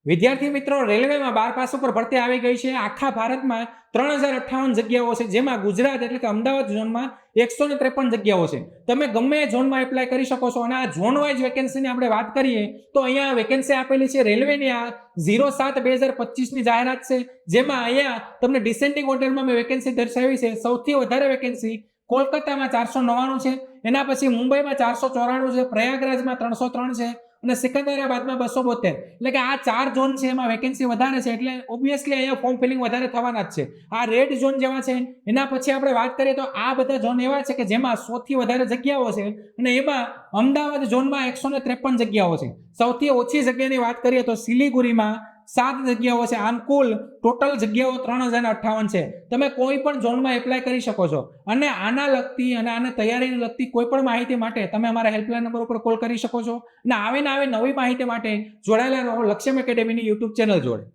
વિદ્યાર્થી મિત્રો, રેલવેમાં 12 પાસ ઉપર ભરતી આવી ગઈ છે. આખા ભારતમાં 3058 જગ્યાઓ છે, જેમાં ગુજરાત એટલે કે અમદાવાદ ઝોનમાં 153 જગ્યાઓ છે. તમે ગમે એ ઝોનમાં એપ્લાય કરી શકો છો. અને આ ઝોન વાઇઝ વેકેન્સીની આપણે વાત કરીએ તો અહીંયા વેકેન્સી આપેલી છે રેલવેની. આ 07/2025ની જાહેરાત છે, જેમાં અહીંયા તમને ડિસેન્ડિંગ ઓર્ડરમાં મેં વેકેન્સી દર્શાવી છે. સૌથી વધારે વેકેન્સી કોલકાતામાં 499 છે, એના પછી મુંબઈમાં 494 છે, પ્રયાગરાજમાં 303 છે અને સિકંદરાબાદમાં 272. એટલે કે આ 4 ઝોન છે એમાં વેકેન્સી વધારે છે, એટલે ઓબ્વિયસલી અહીંયા ફોર્મ ફિલિંગ વધારે થવાના જ છે. આ રેડ ઝોન જેવા છે. એના પછી આપણે વાત કરીએ તો આ બધા ઝોન એવા છે કે જેમાં સૌથી વધારે જગ્યાઓ છે, અને એમાં અમદાવાદ ઝોનમાં 153 જગ્યાઓ છે. સૌથી ઓછી જગ્યાની વાત કરીએ તો સિલિગુરીમાં 7 જગ્યાઓ છે. આમ કુલ ટોટલ જગ્યાઓ 3058 છે. તમે કોઈ પણ ઝોનમાં એપ્લાય કરી શકો છો. અને આના લગતી અને આના તૈયારીને લગતી કોઈ પણ માહિતી માટે તમે અમારા હેલ્પલાઇન નંબર ઉપર કોલ કરી શકો છો. અને આવે નવી માહિતી માટે જોડાયેલા રહો લક્ષ્યમ એકેડેમીની યુટ્યુબ ચેનલ જોડે.